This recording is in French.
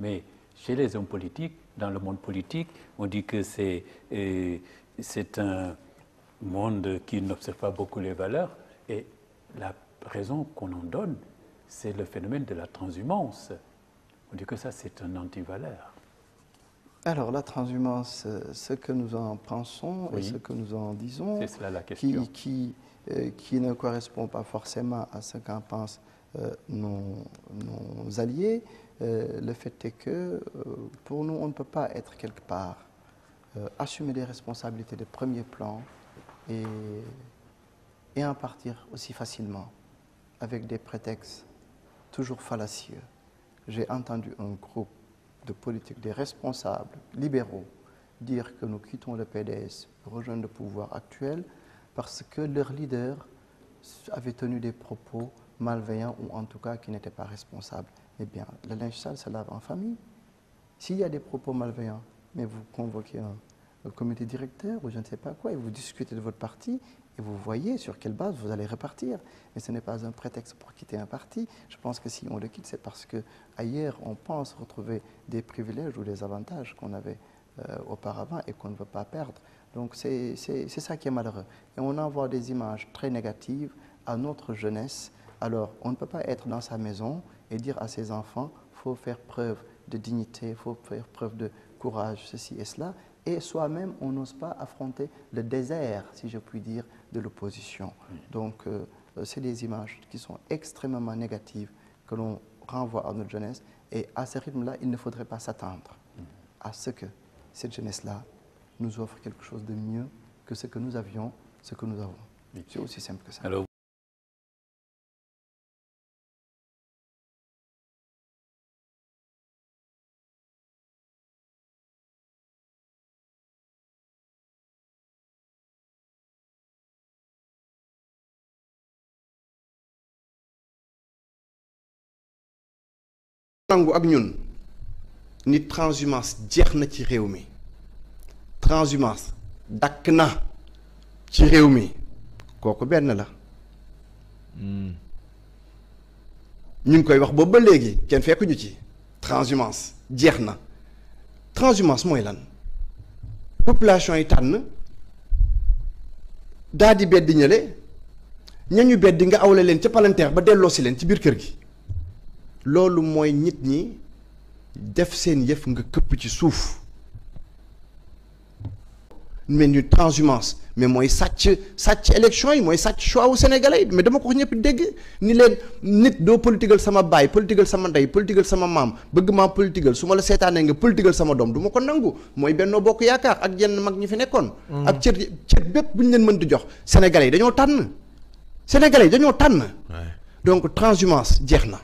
Mais chez les hommes politiques, dans le monde politique, on dit que c'est un monde qui n'observe pas beaucoup les valeurs. Et la raison qu'on en donne, c'est le phénomène de la transhumance. On dit que ça, c'est un anti-valeur. Alors, la transhumance, ce que nous en pensons Oui. et ce que nous en disons, c'est cela la question. qui ne correspond pas forcément à ce qu'en pensent nos alliés, le fait est que, pour nous, on ne peut pas être quelque part, assumer des responsabilités de premier plan et en partir aussi facilement, avec des prétextes toujours fallacieux. J'ai entendu un groupe de politiques, des responsables libéraux, dire que nous quittons le PDS pour rejoindre le pouvoir actuel parce que leur leader avait tenu des propos malveillants ou en tout cas qui n'étaient pas responsables. Eh bien, le linge sale se lave en famille. S'il y a des propos malveillants, mais vous convoquez un comité directeur ou je ne sais pas quoi et vous discutez de votre parti et vous voyez sur quelle base vous allez repartir. Mais ce n'est pas un prétexte pour quitter un parti. Je pense que si on le quitte, c'est parce qu'ailleurs, on pense retrouver des privilèges ou des avantages qu'on avait auparavant et qu'on ne veut pas perdre. Donc c'est ça qui est malheureux. Et on envoie des images très négatives à notre jeunesse. Alors, on ne peut pas être dans sa maison et dire à ses enfants, il faut faire preuve de dignité, il faut faire preuve de courage, ceci et cela. Et soi-même, on n'ose pas affronter le désert, si je puis dire, de l'opposition. Donc, c'est des images qui sont extrêmement négatives que l'on renvoie à notre jeunesse. Et à ce rythme-là, il ne faudrait pas s'attendre à ce que cette jeunesse-là nous offre quelque chose de mieux que ce que nous avions, ce que nous avons. C'est aussi simple que ça. Alors, nangu ak ñun nit transhumance jeex na ci réew mi transhumance dakk na ci réew mi kooku benn la ñu ngi koy wax boobu ba léegi kenn fekkuñu ci transhumance jeex na transhumance mooy lan population yi tànn daa di beddi ñële ñañu beddi nga awle leen ca palanteer ba delloo si leen ci biir kër gi loolu mooy nit ñi def seen yëf nga këpp ci suuf mais ñu transhumance mais mooy sàcc élection yi mooy sàcc choix wu sénégalais yi mais dama ko wax ñëpp dégg ni leen nit doo politigal sama baay politigal sama ndey politigal sama maam bëgg maa politigal su ma la seetaanee nga politigal sama doom du ma ko nangu mooy Benno Bokk Yaakaar ak yenn mag ñi fi nekkoon. ak cër bépp bu ñu leen mën di jox sénégalais yi dañoo tànn. donc transhumance jeex na.